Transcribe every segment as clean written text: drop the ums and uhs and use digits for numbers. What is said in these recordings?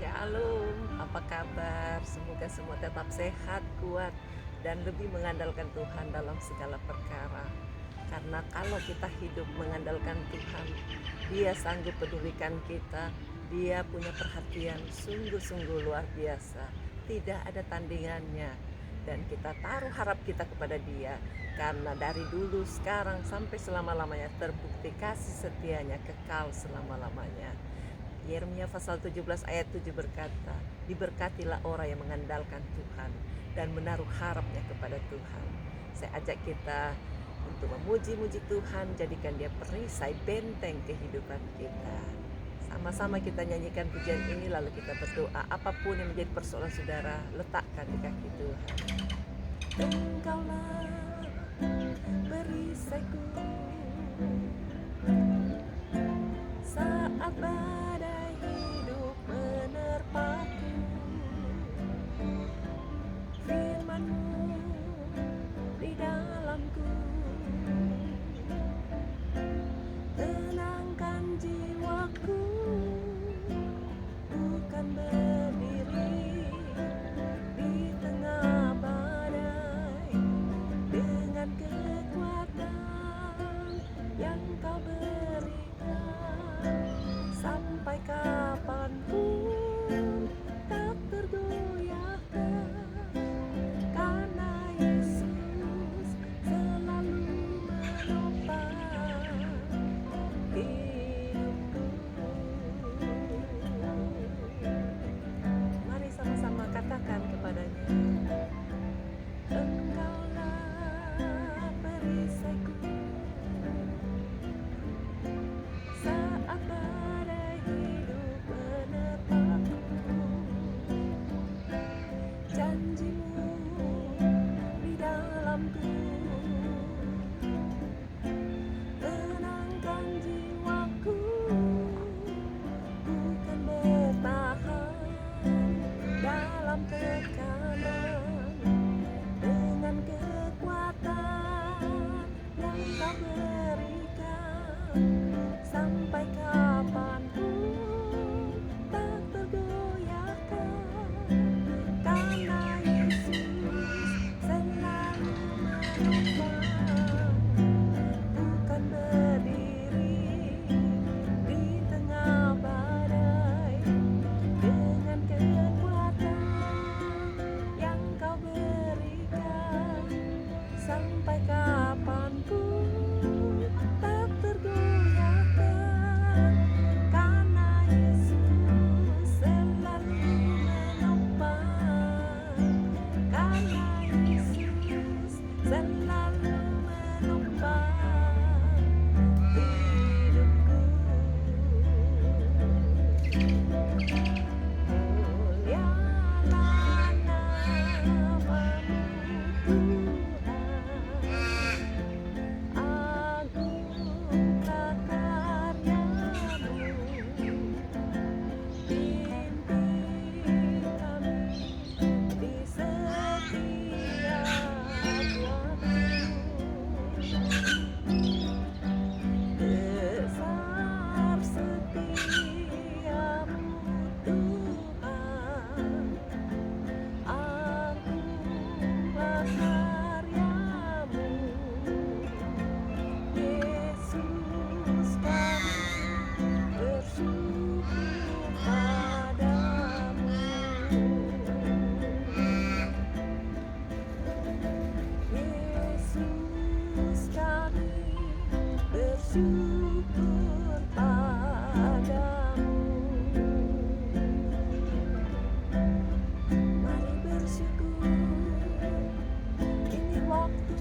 Shalom, apa kabar? Semoga semua tetap sehat, kuat, dan lebih mengandalkan Tuhan dalam segala perkara. Karena kalau kita hidup mengandalkan Tuhan, Dia sanggup pedulikan kita, Dia punya perhatian sungguh-sungguh luar biasa, tidak ada tandingannya. Dan kita taruh harap kita kepada Dia, karena dari dulu, sekarang, sampai selama-lamanya terbukti kasih setianya kekal selama-lamanya. Yeremia pasal 17 ayat 7 berkata, diberkatilah orang yang mengandalkan Tuhan dan menaruh harapnya kepada Tuhan. Saya ajak kita untuk memuji-muji Tuhan, jadikan Dia perisai benteng kehidupan kita. Sama-sama kita nyanyikan pujian ini, lalu kita berdoa. Apapun yang menjadi persoalan saudara, letakkan di kaki Tuhan. Engkaulah perisaiku saat badai hidup menerpaku. Firman-Mu di dalamku tenangkan jiwaku, bukan berdiri di tengah badai dengan kekuatan yang Kau berikan. Sampai kapanpun tak tergoyahkan, karena Yesus selalu menopang hidupku. Mari sama-sama katakan kepadanya, Engkaulah perisaiku saat badai hidup menerpaku. Janji-Mu di dalamku tenangkan jiwaku, bukan bertahan dalam tekanan, dengan kekuatan yang Kau berikan. Sampai kapanpun tak tergoyahkan, karena Yesus selalu menopang, bukan berdiri di tengah badai dengan kekuatan yang Kau berikan. Sampai kapanpun tak tergoyahkan, karena Yesus selalu menopang, karena Yesus selalu menopang hidupku. Mulialah nama-Mu Tuhan, agunglah karya-Mu, pimpin kami di setiap waktu. Besar setiamu Tuhan, agunglah karya-Mu. Yesus, kami bersyukur padamu. Yesus, kami bersyukur padamu. Mari bersyukur, ini waktu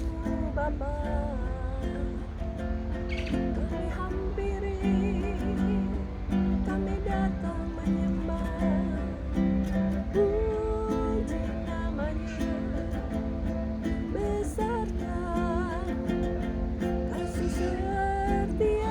Bapa. Kami hampiri, kami datang menyembah, puji nama-Nya, besarkan kasih setia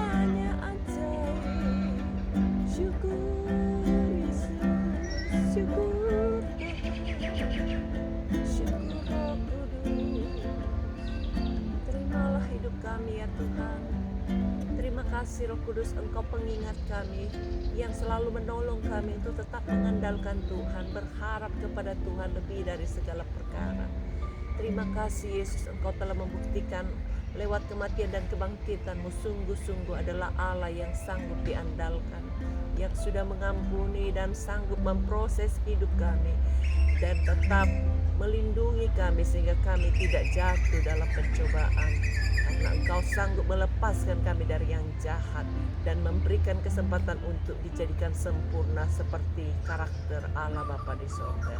kasih Roh Kudus, Engkau pengingat kami yang selalu menolong kami untuk tetap mengandalkan Tuhan, berharap kepada Tuhan lebih dari segala perkara. Terima kasih Yesus, Engkau telah membuktikan lewat kematian dan kebangkitan-Mu sungguh-sungguh adalah Allah yang sanggup diandalkan, yang sudah mengampuni dan sanggup memproses hidup kami dan tetap melindungi kami sehingga kami tidak jatuh dalam pencobaan, karena Engkau sanggup melepaskan kami dari yang jahat dan memberikan kesempatan untuk dijadikan sempurna seperti karakter Allah Bapa di sorga.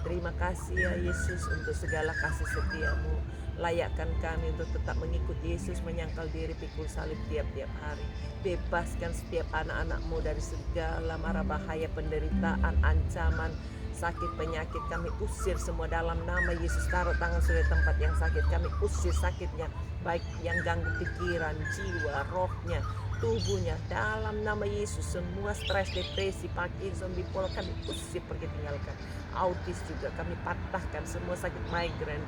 Terima kasih ya Yesus untuk segala kasih setia-Mu. Layakkan kami untuk tetap mengikuti Yesus, menyangkal diri, pikul salib tiap-tiap hari. Bebaskan setiap anak-anak-Mu dari segala mara bahaya, penderitaan, ancaman, sakit, penyakit. Kami usir semua dalam nama Yesus. Taruh tangan sudah tempat yang sakit, kami usir sakitnya, baik yang ganggu pikiran, jiwa, rohnya, tubuhnya, dalam nama Yesus. Semua stres, depresi, Parkinson, bipolar kami usir, pergi tinggalkan. Autis juga kami patahkan, semua sakit migrain,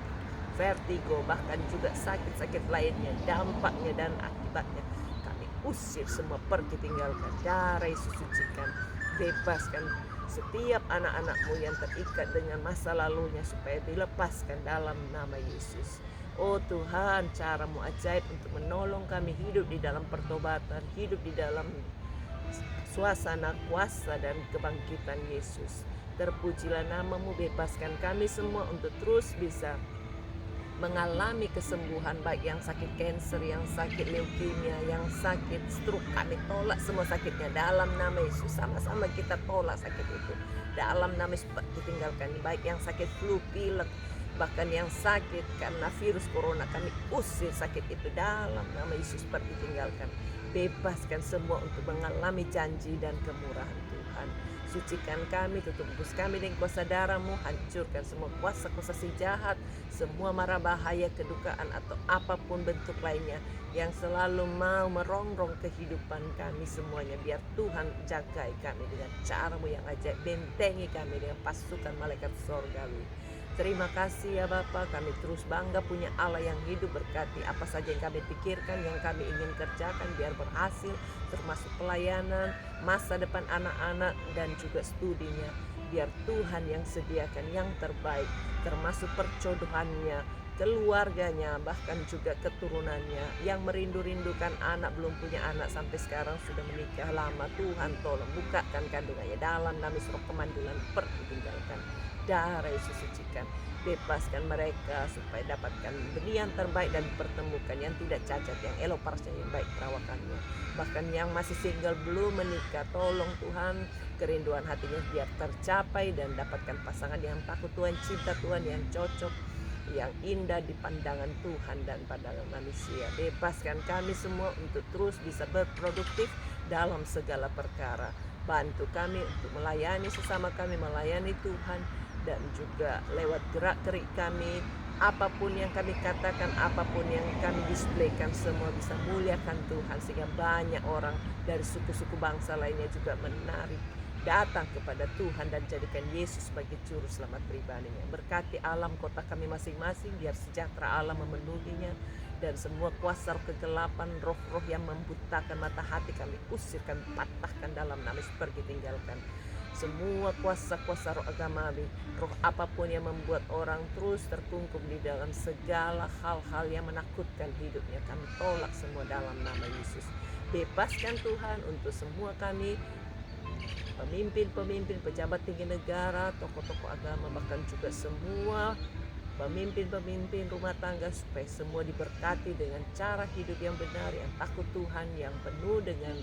vertigo, bahkan juga sakit-sakit lainnya, dampaknya dan akibatnya kami usir semua, pergi tinggalkan. Darah Yesus sucikan, bebaskan setiap anak-anak-Mu yang terikat dengan masa lalunya supaya dilepaskan dalam nama Yesus. Oh Tuhan, cara-Mu ajaib untuk menolong kami hidup di dalam pertobatan, hidup di dalam suasana kuasa dan kebangkitan Yesus. Terpujilah nama-Mu, bebaskan kami semua untuk terus bisa mengalami kesembuhan, baik yang sakit kanker, yang sakit leukemia, yang sakit stroke. Kami tolak semua sakitnya dalam nama Yesus. Sama-sama kita tolak sakit itu dalam nama Yesus, ditinggalkan. Baik yang sakit flu, pilek, bahkan yang sakit karena virus corona, kami usir sakit itu dalam nama Yesus, ditinggalkan. Bebaskan semua untuk mengalami janji dan kemurahan Tuhan. Sucikan kami, tutup bungkus kami dengan kuasa darah-Mu, hancurkan semua kuasa-kuasa si jahat, semua mara bahaya, kedukaan atau apapun bentuk lainnya yang selalu mau merongrong kehidupan kami semuanya. Biar Tuhan jagai kami dengan cara-Mu yang ajaib, bentengi kami dengan pasukan malaikat sorgawi. Terima kasih ya Bapa, kami terus bangga punya Allah yang hidup. Berkati apa saja yang kami pikirkan, yang kami ingin kerjakan biar berhasil, termasuk pelayanan, masa depan anak-anak dan juga studinya. Biar Tuhan yang sediakan yang terbaik, termasuk perjodohannya, keluarganya, bahkan juga keturunannya. Yang merindu-rindukan anak, belum punya anak sampai sekarang sudah menikah lama, Tuhan tolong bukakan kandungannya dalam nama Yesus. Roh kemandulan tinggalkan, darah Yesus sucikan, bebaskan mereka supaya dapatkan benih yang terbaik dan dipertemukan yang tidak cacat, yang elok parasnya, yang baik perawakannya. Bahkan yang masih single belum menikah, tolong Tuhan kerinduan hatinya biar tercapai dan dapatkan pasangan yang takut Tuhan, cinta Tuhan, yang cocok, yang indah di pandangan Tuhan dan pandangan manusia. Bebaskan kami semua untuk terus bisa berproduktif dalam segala perkara. Bantu kami untuk melayani sesama kami, melayani Tuhan, dan juga lewat gerak-gerik kami, apapun yang kami katakan, apapun yang kami displaykan, semua bisa muliakan Tuhan, sehingga banyak orang dari suku-suku bangsa lainnya juga menarik datang kepada Tuhan dan jadikan Yesus sebagai juru selamat pribadinya. Berkati alam kota kami masing-masing, biar sejahtera Allah memenuhinya, dan semua kuasa kegelapan, roh-roh yang membutakan mata hati kami usirkan, patahkan dalam nama Yesus, pergi tinggalkan. Semua kuasa-kuasa roh agamawi, roh apapun yang membuat orang terus terkungkung di dalam segala hal-hal yang menakutkan hidupnya, kami tolak semua dalam nama Yesus. Bebaskan Tuhan untuk semua kami, pemimpin-pemimpin, pejabat tinggi negara, tokoh-tokoh agama, bahkan juga semua pemimpin-pemimpin rumah tangga, supaya semua diberkati dengan cara hidup yang benar, yang takut Tuhan, yang penuh dengan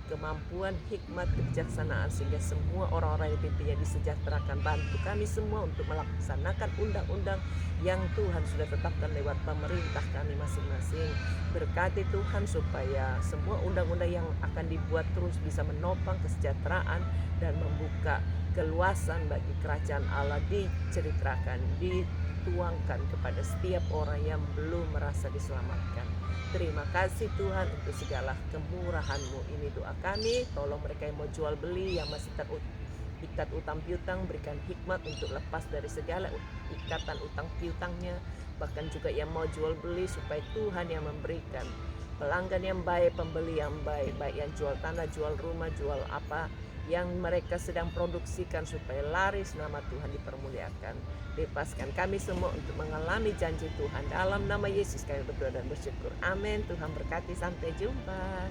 kemampuan, hikmat, kebijaksanaan, sehingga semua orang-orang yang dipimpinnya disejahterakan. Bantu kami semua untuk melaksanakan undang-undang yang Tuhan sudah tetapkan lewat pemerintah kami masing-masing. Berkati Tuhan supaya semua undang-undang yang akan dibuat terus bisa menopang kesejahteraan dan membuka keluasan bagi kerajaan Allah, diceritakan, dituangkan kepada setiap orang yang belum merasa diselamatkan. Terima kasih Tuhan untuk segala kemurahan-Mu. Ini doa kami. Tolong mereka yang mau jual beli, yang masih terikat utang piutang, berikan hikmat untuk lepas dari segala ikatan utang piutangnya. Bahkan juga yang mau jual beli, supaya Tuhan yang memberikan pelanggan yang baik, pembeli yang baik, baik yang jual tanah, jual rumah, jual apa yang mereka sedang produksikan supaya laris, nama Tuhan dipermuliakan. Lepaskan kami semua untuk mengalami janji Tuhan. Dalam nama Yesus kami berdoa dan bersyukur. Amin. Tuhan berkati. Sampai jumpa.